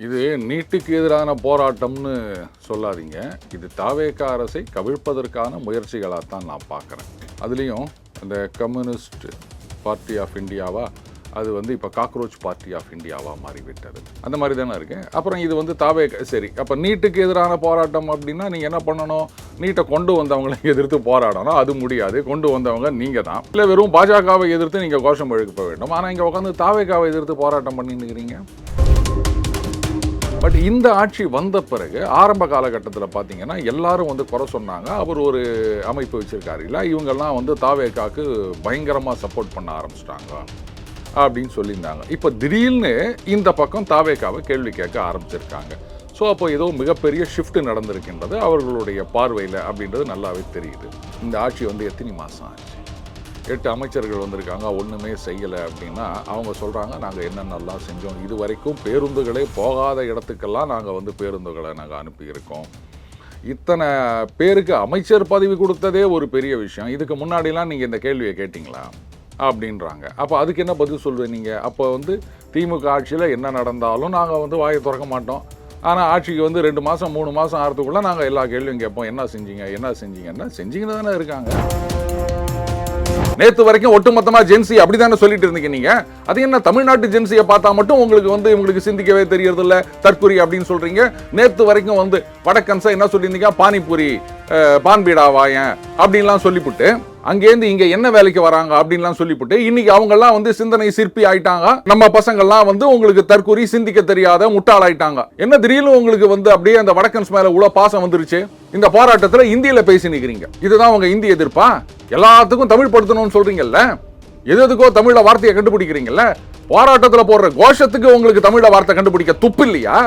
இது நீட்டுக்கு எதிரான போராட்டம்னு சொல்லாதீங்க. இது தாவேக அரசை கவிழ்ப்பதற்கான முயற்சிகளாக தான் நான் பார்க்குறேன். அதுலேயும் இந்த கம்யூனிஸ்ட் பார்ட்டி ஆஃப் இந்தியாவா அது இப்போ காக்ரோச் பார்ட்டி ஆஃப் இந்தியாவாக மாறிவிட்டது. அந்த மாதிரி தானே இருக்கு. அப்புறம் இது தாவேக சரி. அப்போ நீட்டுக்கு எதிரான போராட்டம் அப்படின்னா நீங்கள் என்ன பண்ணணும்? நீட்டை கொண்டு வந்தவங்களை எதிர்த்து போராடணும். அது முடியாது. கொண்டு வந்தவங்க நீங்கள் தான். இல்லை வெறும் பாஜகவை எதிர்த்து நீங்கள் கோஷம் எழுப்ப வேண்டும். ஆனால் இங்கே உட்காந்து தாவேகாவை எதிர்த்து போராட்டம் பண்ணின்னுக்கிறீங்க. பட் இந்த ஆட்சி வந்த பிறகு ஆரம்ப காலகட்டத்தில் பார்த்தீங்கன்னா எல்லாரும் குறை சொன்னாங்க. அவர் ஒரு அமைப்பு வச்சிருக்காரு இல்லை, இவங்கெல்லாம் தாவேகாவுக்கு பயங்கரமாக சப்போர்ட் பண்ண ஆரம்பிச்சிட்டாங்க அப்படின்னு சொல்லியிருந்தாங்க. இப்போ திடீர்னு இந்த பக்கம் தாவேகாவை கேள்வி கேட்க ஆரம்பிச்சிருக்காங்க. ஸோ அப்போ ஏதோ மிகப்பெரிய ஷிஃப்ட் நடந்திருக்கின்றது அவர்களுடைய பார்வையில் அப்படின்றது நல்லாவே தெரியுது. இந்த ஆட்சி எத்தனை மாதம் ஆச்சு? 8 அமைச்சர்கள் வந்திருக்காங்க, ஒன்றுமே செய்யலை அப்படின்னா அவங்க சொல்கிறாங்க நாங்கள் என்னென்னலாம் செஞ்சோம், இது வரைக்கும் பேருந்துகளே போகாத இடத்துக்கெல்லாம் நாங்கள் பேருந்துகளை நாங்கள் அனுப்பியிருக்கோம். இத்தனை பேருக்கு அமைச்சர் பதவி கொடுத்ததே ஒரு பெரிய விஷயம். இதுக்கு முன்னாடிலாம் நீங்கள் இந்த கேள்வியை கேட்டிங்களா அப்படின்றாங்க. அப்போ அதுக்கு என்ன பதில் சொல்லுவேன் நீங்கள்? அப்போ திமுக ஆட்சியில் என்ன நடந்தாலும் நாங்கள் வாயை திறக்க மாட்டோம். ஆனால் ஆட்சிக்கு 2 மாதம் 3 மாதம் ஆகிறதுக்குள்ளே நாங்கள் எல்லா கேள்வியும் கேட்போம். என்ன செஞ்சீங்கன்னா செஞ்சீங்கன்னு தானே இருக்காங்க. நேற்று வரைக்கும் ஒட்டுமொத்தமாக ஜென்சி அப்படி தானே சொல்லிட்டு இருந்தீங்க நீங்கள். அது என்ன தமிழ்நாட்டு ஜென்சியை பார்த்தா மட்டும் உங்களுக்கு சிந்திக்கவே தெரியறதில்ல, தற்குறி அப்படின்னு சொல்றீங்க. நேற்று வரைக்கும் வடக்கன்ஸா என்ன சொல்லியிருந்தீங்க? பானிபூரி பான்பீடா வாயன் அப்படின்லாம் சொல்லிவிட்டு அங்கேருந்து இங்க என்ன வேலைக்கு வராங்க அப்படின்லாம் சொல்லிவிட்டு இன்னைக்கு அவங்கெல்லாம் சிந்தனை சிற்பி ஆயிட்டாங்க. நம்ம பசங்கள்லாம் உங்களுக்கு தற்குறி, சிந்திக்க தெரியாத முட்டாள் ஆயிட்டாங்க. என்ன திடீர்னு உங்களுக்கு அப்படியே அந்த வடக்கன்ஸ் மேல இவ்வளவு பாசம் வந்துருச்சு? இந்த போராட்டத்தில் இந்தியில பேசி நிற்கிறீங்க. இதுதான் உங்க இந்திய எதிர்ப்பா? எல்லாத்துக்கும் தமிழ் படுத்தணும்னு சொல்றீங்கல்ல, எதுக்கோ தமிழ்ல வார்த்தையை கண்டுபிடிக்கிறீங்கல்ல. போராட்டத்தில் போடுற கோஷத்துக்கு உங்களுக்கு தமிழ்ல வார்த்தை கண்டுபிடிக்க துப்பு இல்லையா?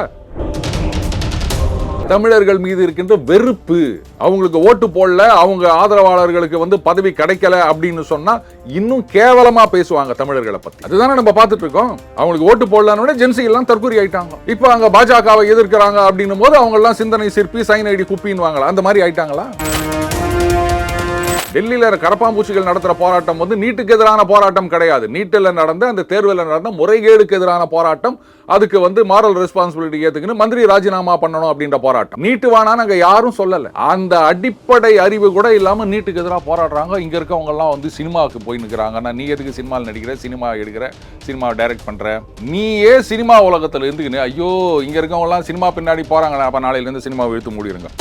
தமிழர்கள் மீது இருக்கின்ற வெறுப்பு, அவங்களுக்கு ஓட்டு போடல, அவங்க ஆதரவாளர்களுக்கு பதவி கிடைக்கல அப்படின்னு சொன்னா இன்னும் கேவலமா பேசுவாங்க தமிழர்களை பத்தி. அதுதானே நம்ம பார்த்துட்டு இருக்கோம். அவங்களுக்கு ஓட்டு போடலன்னு ஜென்சி எல்லாம் தற்கொலை ஆயிட்டாங்க. இப்போ அங்க பாஜகவை எதிர்க்கிறாங்க அப்படின்னும் போது அவங்க எல்லாம் சிந்தனை சிற்பி, சைனைடி குப்பின்னு வாங்கலாம். அந்த மாதிரி ஆயிட்டாங்களா? டெல்லியில கரப்பாம்பூச்சிகள் நடத்துற போராட்டம் நீட்டுக்கு எதிரான போராட்டம் கிடையாது. நீட்டில் நடந்த அந்த தேர்வில் நடந்த முறைகேடுக்கு எதிரான போராட்டம். அதுக்கு மாரல் ரெஸ்பான்சிபிலிட்டி ஏத்துக்குன்னு மந்திரி ராஜினாமா பண்ணணும் அப்படின்ற போராட்டம். நீட்டு வானா நாங்க யாரும் சொல்லல. அந்த அடிப்படை அறிவு கூட இல்லாம நீட்டுக்கு எதிராக போராடுறாங்க. இங்க இருக்கவங்க எல்லாம் சினிமாவுக்கு போய் நிற்கிறாங்க. நீ எதுக்கு சினிமாவில் நடிக்கிற, சினிமா எடுக்கிற, சினிமா டைரக்ட் பண்ற, நீயே சினிமா உலகத்தில் இருந்துக்கின்னு ஐயோ இங்க இருக்கவங்க எல்லாம் சினிமா பின்னாடி போறாங்க, அப்ப நாளையில இருந்து சினிமா இழுத்து மூடிடுங்க.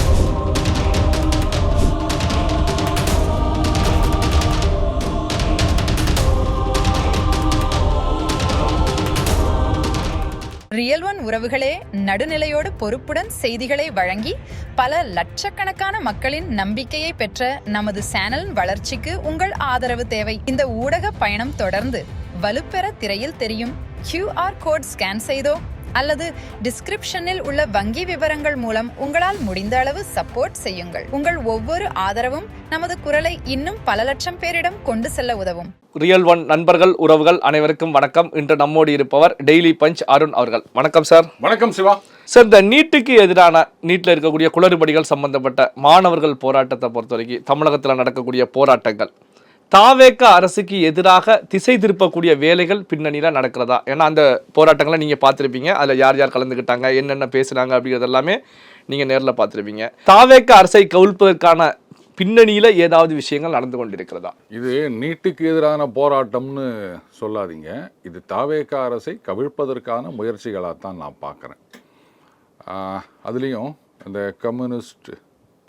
ரியல் ஒன் உறவுகளே, நடுநிலையோடு பொறுப்புடன் செய்திகளை வழங்கி பல லட்சக்கணக்கான மக்களின் நம்பிக்கையை பெற்ற நமது சேனல் வளர்ச்சிக்கு உங்கள் ஆதரவு தேவை. இந்த ஊடக பயணம் தொடர்ந்து வலுப்பெற திரையில் தெரியும் QR கோட் ஸ்கேன் செய்தோ அல்லது டிஸ்கிரிப்ஷனில் உள்ள வங்கி விவரங்கள் மூலம் உங்களால் முடிந்த அளவு சப்போர்ட் செய்யுங்கள். உங்கள் ஒவ்வொரு ஆதரவும் நமது குரலை இன்னும் பல லட்சம் பேரிடம் கொண்டு செல்ல உதவும். ரியல் ஒன் நண்பர்கள், உறவுகள் அனைவருக்கும் வணக்கம். இன்று நம்மோடு இருப்பவர் டெய்லி பஞ்ச் அருண் அவர்கள். வணக்கம் சார். வணக்கம் சிவா சார். இந்த நீட்டுக்கு எதிரான, நீட்டில் இருக்கக்கூடிய குளறுபடிகள் சம்பந்தப்பட்ட மாணவர்கள் போராட்டத்தை பொறுத்த வரைக்கும் தமிழகத்தில் நடக்கக்கூடிய போராட்டங்கள் தாவேக அரசுக்கு எதிராக திசை திருப்பக்கூடிய வேலைகள் பின்னணியில் நடக்கிறதா? ஏன்னா அந்த போராட்டங்களை நீங்கள் பார்த்துருப்பீங்க. அதில் யார் யார் கலந்துக்கிட்டாங்க, என்னென்ன பேசுனாங்க அப்படிங்கிறது எல்லாமே நீங்கள் நேரில் பார்த்துருப்பீங்க. தாவேக அரசை கவிழ்ப்பதற்கான பின்னணியில் ஏதாவது விஷயங்கள் நடந்து கொண்டிருக்கிறதா? இது நீட்டுக்கு எதிரான போராட்டம்னு சொல்லாதீங்க. இது தாவேக அரசை கவிழ்ப்பதற்கான முயற்சிகளாக தான் நான் பார்க்குறேன். அதுலேயும் இந்த கம்யூனிஸ்ட்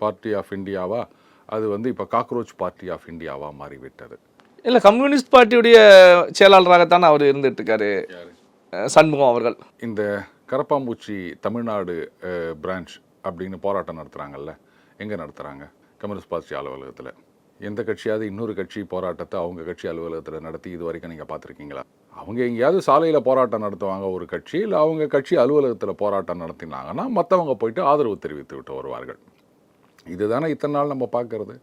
பார்ட்டி ஆஃப் இந்தியாவா அது இப்போ காக்ரோச் பார்ட்டி ஆஃப் இந்தியாவாக மாறிவிட்டது. இல்லை, கம்யூனிஸ்ட் பார்ட்டியுடைய செயலாளராகத்தான் அவர் இருந்துட்டு இருக்காரு சண்முகம் அவர்கள். இந்த கரப்பாம்பூச்சி தமிழ்நாடு பிரான்ச் அப்படின்னு போராட்டம் நடத்துகிறாங்கல்ல, எங்கே நடத்துகிறாங்க? கம்யூனிஸ்ட் பார்ட்டி அலுவலகத்தில். எந்த கட்சியாவது இன்னொரு கட்சி போராட்டத்தை அவங்க கட்சி அலுவலகத்தில் நடத்தி இது வரைக்கும் நீங்கள் பார்த்துருக்கீங்களா? அவங்க எங்கேயாவது சாலையில் போராட்டம் நடத்துவாங்க ஒரு கட்சி, இல்லை அவங்க கட்சி அலுவலகத்தில் போராட்டம் நடத்தினாங்கன்னா மற்றவங்க போயிட்டு ஆதரவு தெரிவித்து விட்டு வருவார்கள். இதுதானே இத்தனை நாள் நம்ம பார்க்கறது.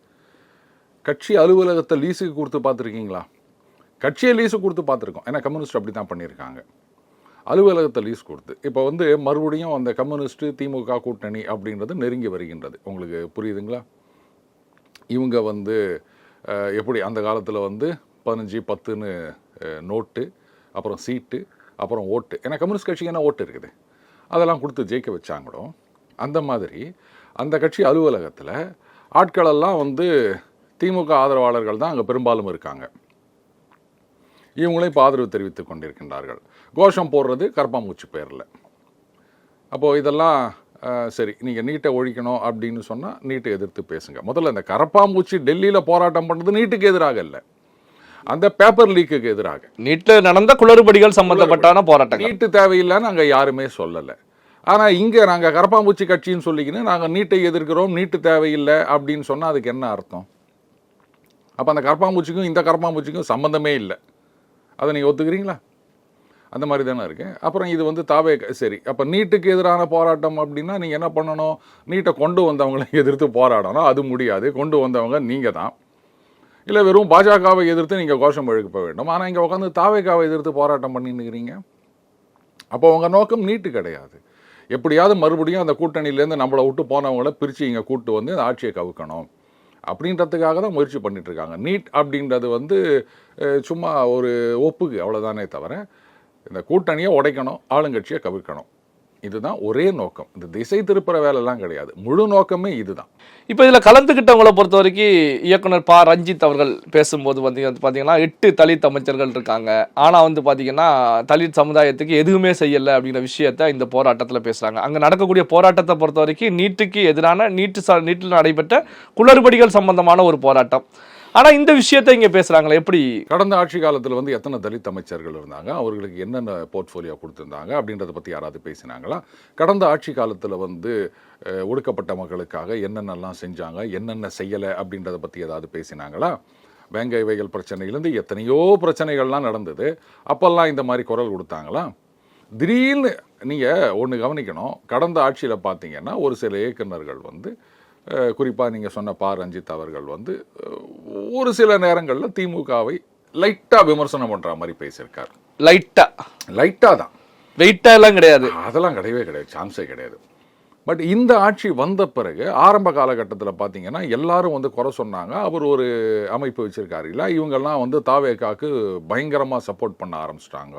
கட்சி அலுவலகத்தை லீஸுக்கு கொடுத்து பார்த்துருக்கீங்களா? கட்சியை லீஸு கொடுத்து பார்த்துருக்கோம். ஏன்னா கம்யூனிஸ்ட் அப்படி தான் பண்ணியிருக்காங்க. அலுவலகத்தை லீஸ் கொடுத்து இப்போ மறுபடியும் அந்த கம்யூனிஸ்ட்டு திமுக கூட்டணி அப்படின்றது நெருங்கி வருகின்றது. உங்களுக்கு புரியுதுங்களா? இவங்க எப்படி அந்த காலத்தில் 15 10ன்னு நோட்டு, அப்புறம் சீட்டு, அப்புறம் ஓட்டு. ஏன்னா கம்யூனிஸ்ட் கட்சிக்கு என்ன ஓட்டு இருக்குது? அதெல்லாம் கொடுத்து ஜெயிக்க வச்சாங்களோ அந்த மாதிரி அந்த கட்சி அலுவலகத்தில் ஆட்களெல்லாம் வந்து திமுக ஆதரவாளர்கள் தான் அங்கே பெரும்பாலும் இருக்காங்க. இவங்களும் இப்போ ஆதரவு தெரிவித்து கொண்டிருக்கின்றார்கள். கோஷம் போடுறது கரப்பாம்பூச்சி பேரில். அப்போது இதெல்லாம் சரி, நீங்கள் நீட்டை ஒழிக்கணும் அப்படின்னு சொன்னால் நீட்டை எதிர்த்து பேசுங்க. முதல்ல இந்த கரப்பாம்பூச்சி டெல்லியில் போராட்டம் பண்ணுறது நீட்டுக்கு எதிராக இல்லை, அந்த பேப்பர் லீக்குக்கு எதிராக. நீட்டில் நடந்த குளறுபடிகள் சம்பந்தப்பட்டான போராட்டம். நீட்டு தேவையில்லைன்னு நாங்கள் யாருமே சொல்லலை. ஆனால் இங்கே நாங்கள் கரப்பாம்பூச்சி கட்சின்னு சொல்லிக்கின்னு நாங்கள் நீட்டை எதிர்க்கிறோம், நீட்டு தேவையில்லை அப்படின்னு சொன்னால் அதுக்கு என்ன அர்த்தம்? அப்போ அந்த கரப்பாம்பூச்சிக்கும் இந்த கரப்பாம்பூச்சிக்கும் சம்மந்தமே இல்லை. அதை நீங்கள் ஒத்துக்கிறீங்களா? அந்த மாதிரி தானே இருக்கு. அப்புறம் இது வந்து தாவே சரி, அப்போ நீட்டுக்கு எதிரான போராட்டம் அப்படின்னா நீங்கள் என்ன பண்ணணும்? நீட்டை கொண்டு வந்தவங்களை எதிர்த்து போராடணும். அது முடியாது. கொண்டு வந்தவங்க நீங்கள் தான். இல்லை வெறும் பாஜகவை எதிர்த்து நீங்கள் கோஷம் எழுப்ப வேண்டும். ஆனால் இங்கே உட்காந்து தாவேக்காவை எதிர்த்து போராட்டம் பண்ணின்னுக்கிறீங்க. அப்போ உங்கள் நோக்கம் நீட்டு கிடையாது. எப்படியாவது மறுபடியும் அந்த கூட்டணியிலேருந்து நம்மளை விட்டு போனவங்கள பிரித்து இங்கே கூட்டு வந்து அந்த ஆட்சியை கவுக்கணும் அப்படின்றதுக்காக தான் முயற்சி பண்ணிகிட்ருக்காங்க. நீட் அப்படின்றது வந்து சும்மா ஒரு ஒப்புக்கு அவ்வளோதானே தவிர இந்த கூட்டணியை உடைக்கணும், ஆளுங்கட்சியை கவிழ்க்கணும். இதுதான் ஒரே நோக்கம். இந்த திசை திருப்புற வேலைலாம் கிடையாது. முழு நோக்கமே இதுதான். இப்போ இதில் கலந்துக்கிட்டவங்களை பொறுத்த வரைக்கும் இயக்குனர் ப. ரஞ்சித் அவர்கள் பேசும்போது பார்த்தீங்கன்னா 8 தலித் அமைச்சர்கள் இருக்காங்க. ஆனால் வந்து பார்த்தீங்கன்னா தலித் சமுதாயத்துக்கு எதுவுமே செய்யலை அப்படிங்கிற விஷயத்த இந்த போராட்டத்தில் பேசுகிறாங்க. அங்கே நடக்கக்கூடிய போராட்டத்தை பொறுத்த வரைக்கும் நீட்டுக்கு எதிரான நீட்டில் நடைபெற்ற குளறுபடிகள் சம்பந்தமான ஒரு போராட்டம். ஆனால் இந்த விஷயத்தை இங்கே பேசுகிறாங்களே எப்படி? கடந்த ஆட்சி காலத்தில் வந்து எத்தனை தலித் அமைச்சர்கள் இருந்தாங்க, அவர்களுக்கு என்னென்ன போர்ட்ஃபோலியோ கொடுத்துருந்தாங்க அப்படின்றத பற்றி யாராவது பேசினாங்களா? கடந்த ஆட்சி காலத்தில் வந்து ஒடுக்கப்பட்ட மக்களுக்காக என்னென்னலாம் செஞ்சாங்க, என்னென்ன செய்யலை அப்படின்றத பற்றி ஏதாவது பேசினாங்களா? வேங்கை வயல் பிரச்சனையிலேருந்து எத்தனையோ பிரச்சனைகள்லாம் நடந்தது. அப்போல்லாம் இந்த மாதிரி குரல் கொடுத்தாங்களா? திடீர்னு நீங்கள் ஒன்று கவனிக்கணும். கடந்த ஆட்சியில் பார்த்தீங்கன்னா ஒரு சில இயக்குநர்கள் வந்து குறிப்பாக நீங்கள் சொன்ன ப. ரஞ்சித் அவர்கள் வந்து ஒரு சில நேரங்களில் திமுகவை லைட்டாக விமர்சனம் பண்ணுற மாதிரி பேசியிருக்கார். லைட்டாக தான், வெயிட்டாக எல்லாம் கிடையாது. அதெல்லாம் கிடையவே கிடையாது, சான்ஸே கிடையாது. பட் இந்த ஆட்சி வந்த பிறகு ஆரம்ப காலகட்டத்தில் பார்த்தீங்கன்னா எல்லாரும் வந்து குறை சொன்னாங்க. அவர் ஒரு அமைப்பு வச்சுருக்காரு இல்லை, இவங்கெல்லாம் வந்து தாவேக்காக்கு பயங்கரமாக சப்போர்ட் பண்ண ஆரம்பிச்சிட்டாங்க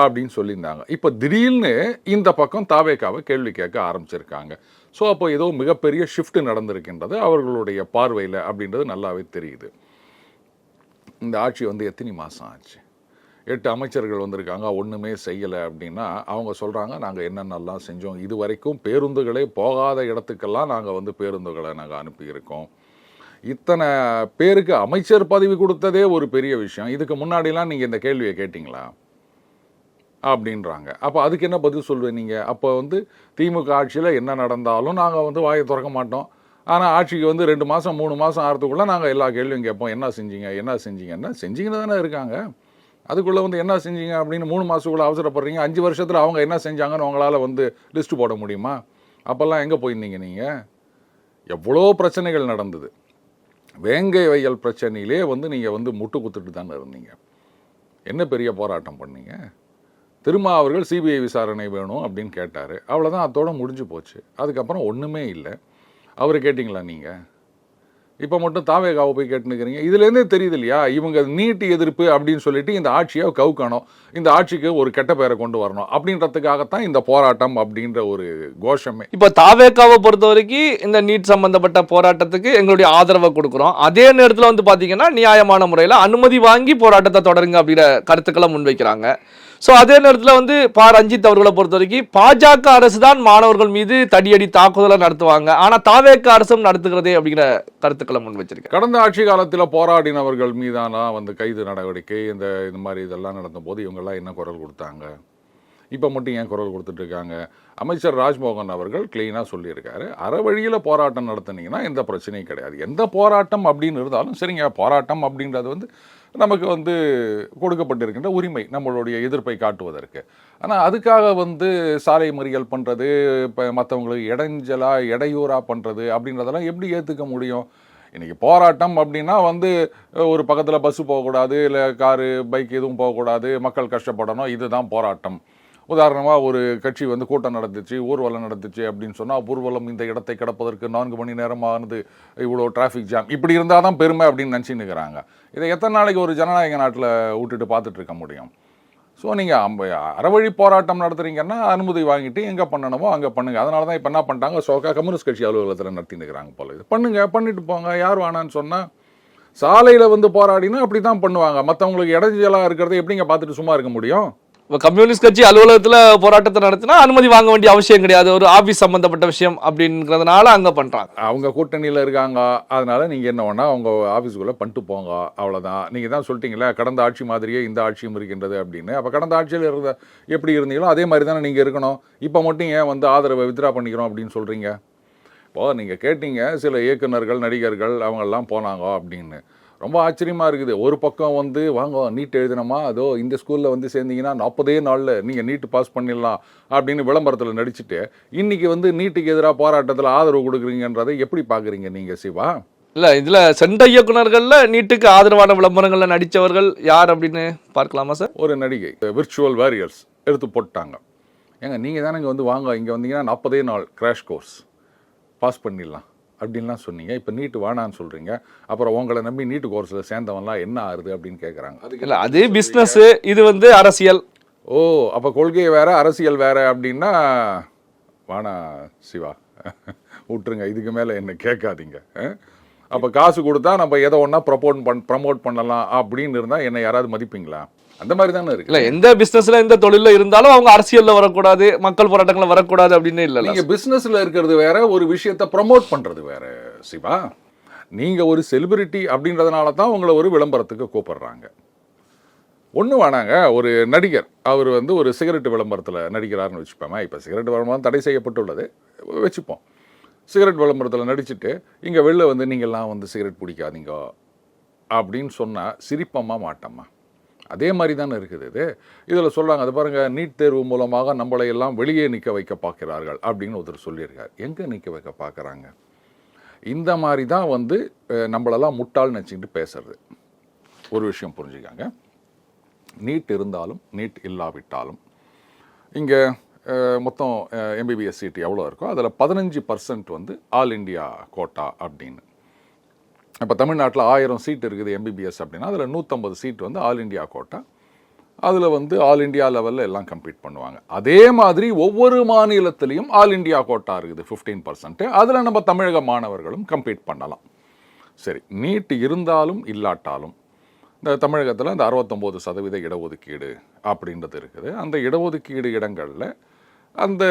அப்படின்னு சொல்லியிருந்தாங்க. இப்போ திடீர்னு இந்த பக்கம் தாவேக்காவை கேள்வி கேட்க ஆரம்பிச்சிருக்காங்க. ஸோ அப்போ ஏதோ மிகப்பெரிய ஷிஃப்ட் நடந்திருக்கின்றது அவர்களுடைய பார்வையில் அப்படின்றது நல்லாவே தெரியுது. இந்த ஆட்சி வந்து எத்தனை மாதம் ஆச்சு? 8 அமைச்சர்கள் வந்திருக்காங்க, ஒன்றுமே செய்யலை அப்படின்னா அவங்க சொல்கிறாங்க நாங்கள் என்னென்னலாம் செஞ்சோம், இது வரைக்கும் பேருந்துகளே போகாத இடத்துக்கெல்லாம் நாங்கள் வந்து பேருந்துகளை நாங்கள் அனுப்பியிருக்கோம். இத்தனை பேருக்கு அமைச்சர் பதவி கொடுத்ததே ஒரு பெரிய விஷயம். இதுக்கு முன்னாடிலாம் நீங்கள் இந்த கேள்வியை கேட்டிங்களா அப்படின்றாங்க. அப்போ அதுக்கு என்ன பதில் சொல்லுவேன் நீங்கள்? அப்போ வந்து திமுக ஆட்சியில் என்ன நடந்தாலும் நாங்கள் வந்து வாயை திறக்க மாட்டோம். ஆனால் ஆட்சிக்கு வந்து 2 மாதம் 3 மாதம் ஆகிறதுக்குள்ளே நாங்கள் எல்லா கேள்வியும் கேட்போம். என்ன செஞ்சீங்கன்னு செஞ்சீங்கன்னு தானே இருக்காங்க. அதுக்குள்ளே வந்து என்ன செஞ்சீங்க அப்படின்னு 3 மாதத்துக்குள்ளே அவசரப்படுறீங்க. 5 வருஷத்தில் அவங்க என்ன செஞ்சாங்கன்னு உங்களால் வந்து லிஸ்ட்டு போட முடியுமா? அப்போல்லாம் எங்கே போயிருந்தீங்க நீங்கள்? எவ்வளோ பிரச்சனைகள் நடந்தது. வேங்கை வயல் பிரச்சனையிலே வந்து நீங்கள் வந்து முட்டு குத்துட்டு தானே இருந்தீங்க. என்ன பெரிய போராட்டம் பண்ணீங்க? திருமா அவர்கள் சிபிஐ விசாரணை வேணும் அப்படின்னு கேட்டார். அவ்வளோதான், அதோட முடிஞ்சு போச்சு. அதுக்கப்புறம் ஒன்றுமே இல்லை. அவரை கேட்டிங்களா நீங்கள்? இப்போ மட்டும் தாவேகாவை போய் கேட்டுனுக்கிறீங்க. இதுலேருந்தே தெரியுது இல்லையா, இவங்க நீட்டு எதிர்ப்பு அப்படின்னு சொல்லிட்டு இந்த ஆட்சியை கவுக்கணும், இந்த ஆட்சிக்கு ஒரு கெட்ட பேரை கொண்டு வரணும் அப்படின்றதுக்காகத்தான் இந்த போராட்டம் அப்படின்ற ஒரு கோஷமே. இப்போ தாவேகாவை பொறுத்த வரைக்கும் இந்த நீட் சம்பந்தப்பட்ட போராட்டத்துக்கு எங்களுடைய ஆதரவை கொடுக்குறோம். அதே நேரத்தில் வந்து பார்த்தீங்கன்னா நியாயமான முறையில் அனுமதி வாங்கி போராட்டத்தை தொடருங்க அப்படிங்கிற கருத்துக்களை முன்வைக்கிறாங்க. ஸோ அதே நேரத்தில் வந்து ப. ரஞ்சித் அவர்களை பொறுத்த வரைக்கும் பாஜக அரசு தான் மாணவர்கள் மீது தடியடி தாக்குதலை நடத்துவாங்க, ஆனால் தாவேக அரசும் நடத்துகிறதே அப்படிங்கிற கருத்துக்களை முன் வச்சிருக்கேன். கடந்த ஆட்சி காலத்தில் போராடினவர்கள் மீதான வந்து கைது நடவடிக்கை இந்த மாதிரி இதெல்லாம் நடந்த போது இவங்கெல்லாம் என்ன குரல் கொடுத்தாங்க? இப்போ மட்டும் ஏன் குரல் கொடுத்துட்டு இருக்காங்க? அமைச்சர் ராஜ்மோகன் அவர்கள் கிளீனாக சொல்லியிருக்காரு, அறவழியில் போராட்டம் நடத்துனீங்கன்னா எந்த பிரச்சனையும் கிடையாது. எந்த போராட்டம் அப்படின்னு இருந்தாலும் சரிங்க, போராட்டம் அப்படின்றது வந்து நமக்கு வந்து கொடுக்கப்பட்டிருக்கின்ற உரிமை, நம்மளுடைய எதிர்ப்பை காட்டுவதற்கு. ஆனால் அதுக்காக வந்து சாலை மறியல் பண்ணுறது, இப்போ மற்றவங்களுக்கு இடையூறாக பண்ணுறது அப்படின்றதெல்லாம் எப்படி ஏற்றுக்க முடியும்? இன்றைக்கி போராட்டம் அப்படின்னா வந்து ஒரு பக்கத்தில் பஸ்ஸு போகக்கூடாது, இல்லை காரு பைக் எதுவும் போகக்கூடாது, மக்கள் கஷ்டப்படணும், இதுதான் போராட்டம். உதாரணமாக ஒரு கட்சி வந்து கூட்டம் நடந்துச்சு, ஊர்வலம் நடந்துச்சு அப்படின்னு சொன்னால், ஊர்வலம் இந்த இடத்தை கிடப்பதற்கு 4 மணி நேரமானது, இவ்வளோ டிராஃபிக் ஜாம், இப்படி இருந்தால் தான் பெருமை அப்படின்னு நினச்சின்னு இருக்கிறாங்க. இதை எத்தனை நாளைக்கு ஒரு ஜனநாயக நாட்டில் விட்டுட்டு பார்த்துட்டு இருக்க முடியும்? ஸோ நீங்கள் அறவழி போராட்டம் நடத்துறீங்கன்னா அனுமதி வாங்கிட்டு எங்கே பண்ணணுமோ அங்கே பண்ணுங்கள். அதனால தான் இப்போ என்ன பண்ணிட்டாங்க, சோக்கா கம்யூனிஸ்ட் கட்சி அலுவலகத்தில் நடத்தின்னு இருக்கிறாங்க போல. இது பண்ணிட்டு போங்க, யார் வேணான்னு சொன்னால். சாலையில் வந்து போராடினா அப்படி தான் பண்ணுவாங்க. மற்றவங்களுக்கு இடைஞ்சலாக இருக்கிறத எப்படிங்க பார்த்துட்டு சும்மா இருக்க முடியும்? இப்போ கம்யூனிஸ்ட் கட்சி அலுவலகத்தில் போராட்டத்தை நடத்தினா அனுமதி வாங்க வேண்டிய அவசியம் கிடையாது, ஒரு ஆபீஸ் சம்பந்தப்பட்ட விஷயம் அப்படிங்கிறதுனால அங்கே பண்ணுறாங்க. அவங்க கூட்டணியில் இருக்காங்க, அதனால நீங்கள் என்ன வேணா அவங்க ஆஃபீஸுக்குள்ளே பண்ணிட்டு போங்க, அவ்வளோதான். நீங்கள் தான் சொல்லிட்டீங்களே கடந்த ஆட்சி மாதிரியே இந்த ஆட்சியும் இருக்கின்றது அப்படின்னு. அப்போ கடந்த ஆட்சியில் இருந்த எப்படி இருந்தீங்களோ அதே மாதிரி தானே நீங்கள் இருக்கணும். இப்போ மட்டும் ஏன் வந்து ஆதரவை வித்ரா பண்ணிக்கிறோம் அப்படின்னு சொல்கிறீங்க? இப்போது நீங்கள் கேட்டீங்க சில இயக்குநர்கள் நடிகர்கள் அவங்கெல்லாம் போனாங்க அப்படின்னு. ரொம்ப ஆச்சரியமாக இருக்குது. ஒரு பக்கம் வந்து வாங்க நீட் எழுதினமா, அதோ இந்த ஸ்கூலில் வந்து சேர்ந்தீங்கன்னா 40 நாளில் நீங்கள் நீட்டு பாஸ் பண்ணிடலாம் அப்படின்னு விளம்பரத்தில் நடிச்சுட்டு இன்றைக்கி வந்து நீட்டுக்கு எதிராக போராட்டத்தில் ஆதரவு கொடுக்குறீங்கன்றதை எப்படி பார்க்குறீங்க நீங்கள் சிவா? இல்லை, இதில் சென்ற இயக்குநர்களில் நீட்டுக்கு ஆதரவான விளம்பரங்களில் நடித்தவர்கள் யார் அப்படின்னு பார்க்கலாமா சார்? ஒரு நடிகை விர்ச்சுவல் வாரியர்ஸ் எடுத்து போட்டாங்க. ஏங்க நீங்கள் தானே இங்கே வந்து வாங்க இங்கே வந்தீங்கன்னா 40 நாள் கிராஷ் கோர்ஸ் பாஸ் பண்ணிடலாம் அப்படின்லாம் சொன்னீங்க. இப்போ நீட்டு வேணான்னு சொல்கிறீங்க. அப்புறம் உங்களை நம்பி நீட்டு கோர்ஸில் சேர்ந்தவன்லாம் என்ன ஆகுது அப்படின்னு கேட்குறாங்க. இல்லை, அது பிஸ்னஸ், இது வந்து அரசியல். ஓ, அப்போ கொள்கை வேறு அரசியல் வேறு அப்படின்னா வேணா சிவா, விட்டுருங்க, இதுக்கு மேலே என்ன கேட்காதீங்க. அப்போ காசு கொடுத்தா நம்ம எதை ஒன்றா ப்ரமோட் பண்ணலாம் அப்படின்னு இருந்தால் என்னை யாராவது மதிப்பீங்களா? அந்த மாதிரி தானே இருக்கு. இல்லை, எந்த பிஸ்னஸ்ல எந்த தொழிலில் இருந்தாலும் அவங்க அரசியலில் வரக்கூடாது, மக்கள் போராட்டங்களில் வரக்கூடாது அப்படின்னு இல்லை. நீங்கள் பிஸ்னஸில் இருக்கிறது வேற, ஒரு விஷயத்தை ப்ரமோட் பண்ணுறது வேற சிவா. நீங்கள் ஒரு செலிபிரிட்டி அப்படின்றதுனால தான் உங்களை ஒரு விளம்பரத்துக்கு கூப்பிடுறாங்க. ஒன்றும் வேணாங்க, ஒரு நடிகர் அவர் வந்து ஒரு சிகரெட் விளம்பரத்தில் நடிக்கிறாருன்னு வச்சுப்போமே. இப்போ சிகரெட் விளம்பரம் தடை செய்யப்பட்டுள்ளது வச்சுப்போம். சிகரெட் விளம்பரத்தில் நடிச்சுட்டு இங்கே வெளில வந்து நீங்கள்லாம் வந்து சிகரெட் பிடிக்காதீங்க அப்படின்னு சொன்னால் சிரிப்பம்மா மாட்டம்மா? அதே மாதிரி தானே இருக்குது இது. இதில் சொல்கிறாங்க, அது பாருங்கள், நீட் தேர்வு மூலமாக நம்மளை எல்லாம் வெளியே நிற்க வைக்க பார்க்கிறார்கள் அப்படின்னு ஒருத்தர் சொல்லியிருக்கார். எங்கே நிற்க வைக்க பார்க்குறாங்க? இந்த மாதிரி தான் வந்து நம்மளெல்லாம் முட்டாள்னு நினச்சிக்கிட்டு பேசுறது. ஒரு விஷயம் புரிஞ்சுக்காங்க, நீட் இருந்தாலும் நீட் இல்லாவிட்டாலும் இங்கே மொத்தம் எம்பிபிஎஸ் சீட்டு எவ்வளோ இருக்கோ அதில் 15% வந்து ஆல் இண்டியா கோட்டா அப்படின்னு. இப்போ தமிழ்நாட்டில் 1000 சீட் இருக்குது எம்பிபிஎஸ் அப்படின்னா அதில் 150 சீட் வந்து ஆல் இண்டியா கோட்டா. அதில் வந்து ஆல் இண்டியா லெவலில் எல்லாம் கம்ப்ளீட் பண்ணுவாங்க. அதே மாதிரி ஒவ்வொரு மாநிலத்திலையும் ஆல் இண்டியா கோட்டா இருக்குது 15%. அதில் நம்ம தமிழக மாணவர்களும் கம்ப்ளீட் பண்ணலாம். சரி, நீட் இருந்தாலும் இல்லாட்டாலும் இந்த தமிழகத்தில் இந்த 69% இடஒதுக்கீடு அப்படின்றது இருக்குது. அந்த இடஒதுக்கீடு இடங்களில் அந்த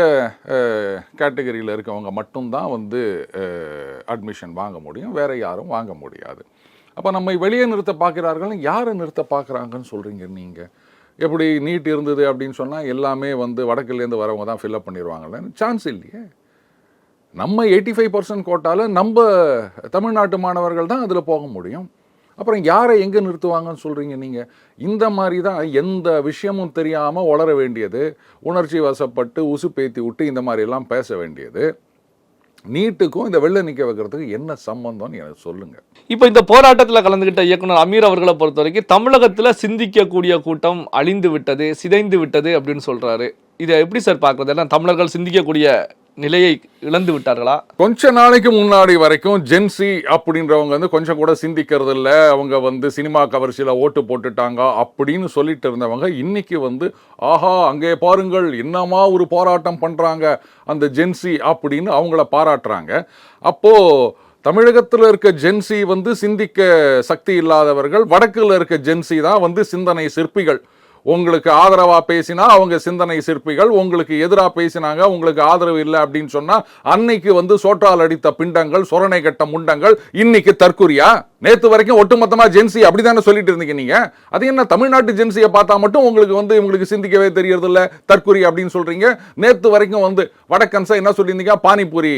கேட்டகரியில் இருக்கவங்க மட்டும்தான் வந்து அட்மிஷன் வாங்க முடியும், வேறு யாரும் வாங்க முடியாது. அப்போ நம்ம வெளியே நிறுத்த பார்க்குறார்கள். யாரை நிறுத்த பார்க்குறாங்கன்னு சொல்கிறீங்க நீங்கள்? எப்படி நீட் இருந்தது அப்படின்னு சொன்னால் எல்லாமே வந்து வடக்குலேருந்து வரவங்க தான் ஃபில்அப் பண்ணிடுவாங்கல்ல? சான்ஸ் இல்லையே. நம்ம 85% கோட்டாவில் நம்ம தமிழ்நாட்டு மாணவர்கள் தான் அதில் போக முடியும். அப்புறம் யாரை எங்கே நிறுத்துவாங்கன்னு சொல்கிறீங்க நீங்கள்? இந்த மாதிரி தான் எந்த விஷயமும் தெரியாமல் வளர வேண்டியது, உணர்ச்சி வசப்பட்டு உசுப்பேத்தி விட்டு இந்த மாதிரிலாம் பேச வேண்டியது. நீட்டுக்கும் இந்த வெள்ளை நிற்க வைக்கிறதுக்கு என்ன சம்பந்தம்னு எனக்கு சொல்லுங்கள். இப்போ இந்த போராட்டத்தில் கலந்துகிட்ட இயக்குனர் அமீர் அவர்களை பொறுத்த வரைக்கும் தமிழகத்தில் சிந்திக்கக்கூடிய கூட்டம் அழிந்து விட்டது, சிதைந்து விட்டது அப்படின்னு சொல்கிறாரு. இதை எப்படி சார் பார்க்குறது? ஏன்னா தமிழர்கள் சிந்திக்கக்கூடிய நிலையை இழந்து விட்டார்களா? கொஞ்ச நாளைக்கு முன்னாடி வரைக்கும் ஜென்சி அப்படின்றவங்க வந்து கொஞ்சம் கூட சிந்திக்கிறது இல்லை, அவங்க வந்து சினிமா கவர்ச்சியில் ஓட்டு போட்டுட்டாங்க அப்படின்னு சொல்லிட்டு இருந்தவங்க இன்னைக்கு வந்து ஆஹா அங்கே பாருங்கள் என்னமா ஒரு போராட்டம் பண்ணுறாங்க அந்த ஜென்சி அப்படின்னு அவங்கள பாராட்டுறாங்க. அப்போது தமிழகத்தில் இருக்க ஜென்சி வந்து சிந்திக்க சக்தி இல்லாதவர்கள், வடக்கில் இருக்க ஜென்சி தான் வந்து சிந்தனை சிற்பிகள். உங்களுக்கு ஆதரவாக பேசினா அவங்க சிந்தனை சிற்பிகள், உங்களுக்கு எதிராக பேசினாங்க உங்களுக்கு ஆதரவு இல்லை அப்படின்னு சொன்னால் அன்னைக்கு வந்து சோற்றால் அடித்த பிண்டங்கள், சொரணை கட்ட முண்டங்கள், இன்னைக்கு தற்குறியா? நேற்று வரைக்கும் ஒட்டுமொத்தமாக ஜென்சி அப்படி தானே சொல்லிட்டு இருந்தீங்க நீங்கள். அது என்ன தமிழ்நாட்டு ஜென்சியை பார்த்தா மட்டும் உங்களுக்கு சிந்திக்கவே தெரியறதில்ல, தற்குறி அப்படின்னு சொல்கிறீங்க. நேற்று வரைக்கும் வந்து வடக்கன்ஸை என்ன சொல்லியிருந்தீங்க? பானிபூரி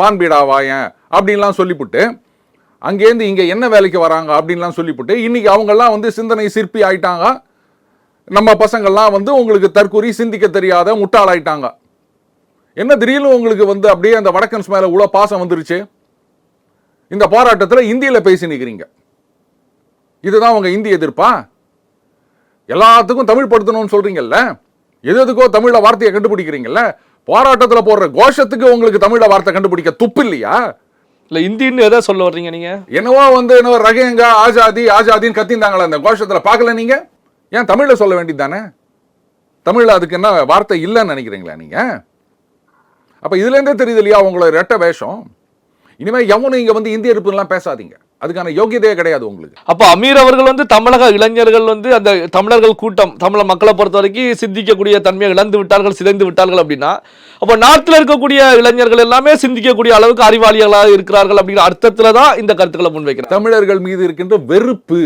பான்பீடா வாயன் அப்படின்லாம் சொல்லிவிட்டு அங்கேருந்து இங்கே என்ன வேலைக்கு வராங்க அப்படின்லாம் சொல்லிவிட்டு இன்னைக்கு அவங்கெல்லாம் வந்து சிந்தனை சிற்பி ஆயிட்டாங்க. நம்ம பசங்கள்லாம் வந்து உங்களுக்கு தற்கூறி சிந்திக்க தெரியாத முட்டாளாயிட்டாங்க. என்ன திடீர்னு உங்களுக்கு வந்து அப்படியே அந்த வடக்கன்ஸ் மேலே இவ்வளோ பாசம் வந்துருச்சு? இந்த போராட்டத்தில் இந்தியில் பேசி நிற்கிறீங்க. இதுதான் உங்கள் இந்தி எதிர்ப்பா? எல்லாத்துக்கும் தமிழ் படுத்தணும்னு சொல்கிறீங்கல்ல, எதுக்கோ தமிழில் வார்த்தையை கண்டுபிடிக்கிறீங்கல்ல. போராட்டத்தில் போடுற கோஷத்துக்கு உங்களுக்கு தமிழில் வார்த்தை கண்டுபிடிக்க துப்பு இல்லையா? இல்லை, இந்தின்னு எதை சொல்ல வர்றீங்க நீங்கள்? என்னவோ வந்து ரகேங்க ஆசாதி ஆசாதின்னு கத்திந்தாங்களா அந்த கோஷத்தில், பார்க்கல நீங்கள்? ஏன் தமிழில் சொல்ல வேண்டியது தானே? தமிழ்ல அதுக்கு என்ன வார்த்தை இல்லைன்னு நினைக்கிறீங்களா நீங்க? அப்ப இதுல இருந்தே தெரியுது இல்லையா உங்களோட ரெட்ட வேஷம். இனிமே எவனும் இங்க வந்து இந்திய எதிர்ப்புலாம் பேசாதீங்க, அதுக்கான யோகியதையே கிடையாது உங்களுக்கு. அப்ப அமீர் அவர்கள் வந்து தமிழக இளைஞர்கள் வந்து அந்த தமிழர்கள் கூட்டம் தமிழ மக்களை பொறுத்த வரைக்கும் சிந்திக்கக்கூடிய தன்மையை இழந்து விட்டார்கள், சிதைந்து விட்டார்கள் அப்படின்னா, அப்ப நாட்டில் இருக்கக்கூடிய இளைஞர்கள் எல்லாமே சிந்திக்கக்கூடிய அளவுக்கு அறிவாளிகளாக இருக்கிறார்கள் அப்படிங்கிற அர்த்தத்துல தான் இந்த கருத்துக்களை முன்வைக்கிறார். தமிழர்கள் மீது இருக்கின்ற வெறுப்பு,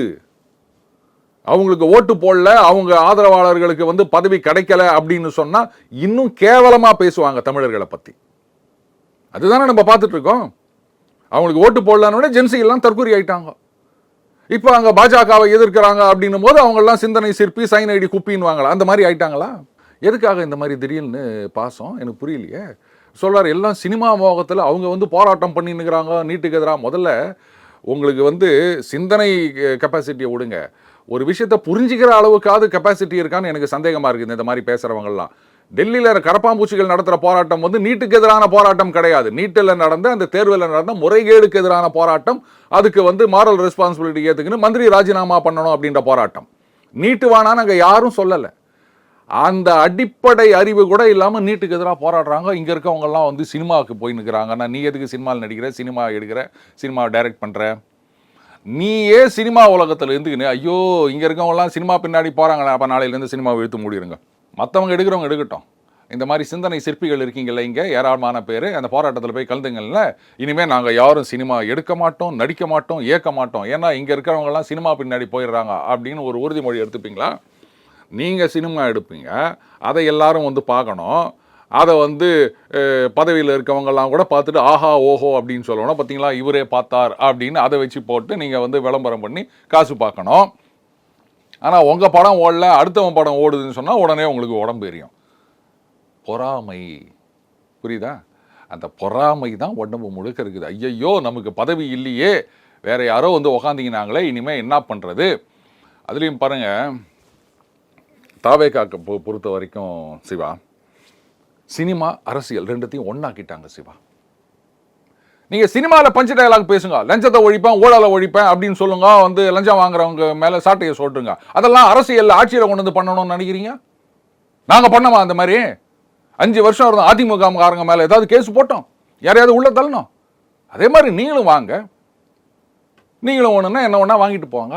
அவங்களுக்கு ஓட்டு போடல, அவங்க ஆதரவாளர்களுக்கு வந்து பதவி கிடைக்கல அப்படின்னு சொன்னா இன்னும் கேவலமா பேசுவாங்க தமிழர்களை பத்தி. அதுதானே நம்ம பார்த்துட்டு இருக்கோம். அவங்களுக்கு ஓட்டு போடலன்னு ஜென்சி எல்லாம் தற்கொலை ஆயிட்டாங்க. இப்போ அங்க பாஜகவை எதிர்க்கிறாங்க அப்படின்னும் போது அவங்க எல்லாம் சிந்தனை சிற்பி சைனைடி குப்பின்னு வாங்கலாம், அந்த மாதிரி ஆயிட்டாங்களா? எதுக்காக இந்த மாதிரி திடீர்னு பாசம் எனக்கு புரியலையே. சொல்றாரு எல்லாம் சினிமா மோகத்தில் அவங்க வந்து போராட்டம் பண்ணின்னுக்கிறாங்க நீட்டுக்கு எதிராக. முதல்ல உங்களுக்கு வந்து சிந்தனை கெப்பாசிட்டியை விடுங்க, ஒரு விஷயத்தை புரிஞ்சுக்கிற அளவுக்காவது கெப்பாசிட்டி இருக்கான்னு எனக்கு சந்தேகமா இருக்குது இந்த மாதிரி பேசுறவங்கலாம். டெல்லியில் கரப்பாம்பூச்சிகள் நடத்துகிற போராட்டம் வந்து நீட்டுக்கு எதிரான போராட்டம் கிடையாது. நீட்டில் நடந்த அந்த தேர்வில் நடந்த முறைகேடுக்கு எதிரான போராட்டம். அதுக்கு வந்து மாரல் ரெஸ்பான்சிபிலிட்டி ஏற்றுக்குன்னு மந்திரி ராஜினாமா பண்ணணும் அப்படின்ற போராட்டம். நீட்டு வானான்னு அங்கே யாரும் சொல்லலை. அந்த அடிப்படை அறிவு கூட இல்லாமல் நீட்டுக்கு எதிராக போராடுறாங்க. இங்கே இருக்கவங்கெல்லாம் வந்து சினிமாவுக்கு போய் நிற்கிறாங்க. நான் நீ எதுக்கு சினிமாவில் நடிக்கிற, சினிமா எடுக்கிற, சினிமா டைரக்ட் பண்ணுற, நீயே சினிமா உலகத்தில் இருந்துக்கின்னு ஐயோ இங்கே இருக்கவங்கலாம் சினிமா பின்னாடி போகிறாங்களே, அப்போ நாளையிலேருந்து சினிமாவை இழுத்து மூடிடுங்க, மற்றவங்க எடுக்கிறவங்க எடுக்கட்டும். இந்த மாதிரி சிந்தனை சிற்பிகள் இருக்கீங்கல்ல இங்கே ஏராளமான பேர், அந்த போராட்டத்தில் போய் கலந்துங்கள்ல. இனிமேல் நாங்கள் யாரும் சினிமா எடுக்க மாட்டோம், நடிக்க மாட்டோம், இயக்க மாட்டோம், ஏன்னா இங்கே இருக்கிறவங்கலாம் சினிமா பின்னாடி போயிடுறாங்க அப்படின்னு ஒரு உறுதிமொழி எடுத்துப்பீங்களா? நீங்கள் சினிமா எடுப்பீங்க, அதை எல்லாரும் வந்து பார்க்கணும், அதை வந்து பதவியில் இருக்கவங்கெல்லாம் கூட பார்த்துட்டு ஆஹா ஓஹோ அப்படின்னு சொல்லணும். பார்த்தீங்களா இவரே பார்த்தார் அப்படின்னு அதை வச்சு போட்டு நீங்கள் வந்து விளம்பரம் பண்ணி காசு பார்க்கணும். ஆனால் உங்கள் படம் ஓடல, அடுத்தவன் படம் ஓடுதுன்னு சொன்னால் உடனே உங்களுக்கு உடம்பு எரியும். பொறாமை, புரியுதா? அந்த பொறாமை தான் உடம்பு முழுக்க இருக்குது. ஐயையோ நமக்கு பதவி இல்லையே, வேற யாரோ வந்து உக்காந்திங்கனாங்களே, இனிமேல் என்ன பண்ணுறது? அதுலேயும் பாருங்கள், தாவேகாக்கு பொறுத்த வரைக்கும் சிவா, சினிமா அரசியல் ரெண்டுத்தையும் ஒன்றாக்கிட்டாங்க சிவா. நீங்கள் சினிமாவில் பஞ்சு டயலாக் பேசுங்க, லஞ்சத்தை ஒழிப்பேன், ஊழலை ஒழிப்பேன் அப்படின்னு சொல்லுங்க, வந்து லஞ்சம் வாங்குறவங்க மேலே சாட்டையை சொல்லுங்க. அதெல்லாம் அரசியலில் ஆட்சியில் கொண்டு வந்து பண்ணணும்னு நினைக்கிறீங்க? நாங்கள் பண்ணோமா அந்த மாதிரி? 5 வருஷம் இருந்தோம் அதிமுககாரங்க மேலே ஏதாவது கேஸ் போட்டோம், யாரையாவது உள்ள தள்ளணும். அதே மாதிரி நீங்களும் வாங்க, நீங்களும் ஒன்றுன்னா என்ன ஒன்றா வாங்கிட்டு போவாங்க.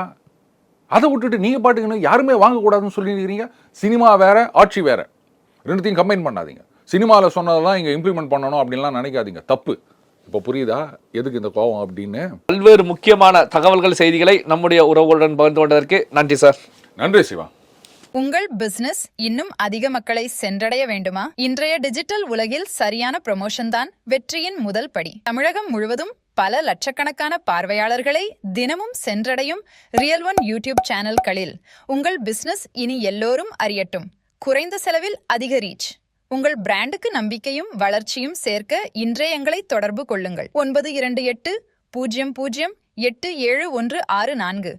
அதை விட்டுட்டு நீங்கள் பாட்டுக்குன்னு யாருமே வாங்கக்கூடாதுன்னு சொல்லியிருக்கிறீங்க. சினிமா வேற, ஆட்சி வேற, ரெண்டுத்தையும் கம்பைன் பண்ணாதீங்க. சினிமாவில் சொன்னதெல்லாம் இங்கே இம்ப்ளிமெண்ட் பண்ணணும் அப்படின்லாம் நினைக்காதீங்க, தப்பு. இப்போ புரியுதா எதுக்கு இந்த கோபம் அப்படின்னு? பல்வேறு முக்கியமான தகவல்கள், செய்திகளை நம்முடைய உறவுகளுடன் பகிர்ந்து கொண்டதற்கு நன்றி சார். நன்றி சிவா. உங்கள் பிசினஸ் இன்னும் அதிக மக்களை சென்றடைய வேண்டுமா? இன்றைய டிஜிட்டல் உலகில் சரியான ப்ரமோஷன் தான் வெற்றியின் முதல் படி. தமிழகம் முழுவதும் பல லட்சக்கணக்கான பார்வையாளர்களை தினமும் சென்றடையும் ரியல் ஒன் யூடியூப் சேனல்களில் உங்கள் பிசினஸ் இனி எல்லோரும் அறியட்டும். குறைந்த செலவில் அதிக ரீச். உங்கள் பிராண்டுக்கு நம்பிக்கையும் வளர்ச்சியும் சேர்க்க இன்றே எங்களை தொடர்பு கொள்ளுங்கள். 9280087164.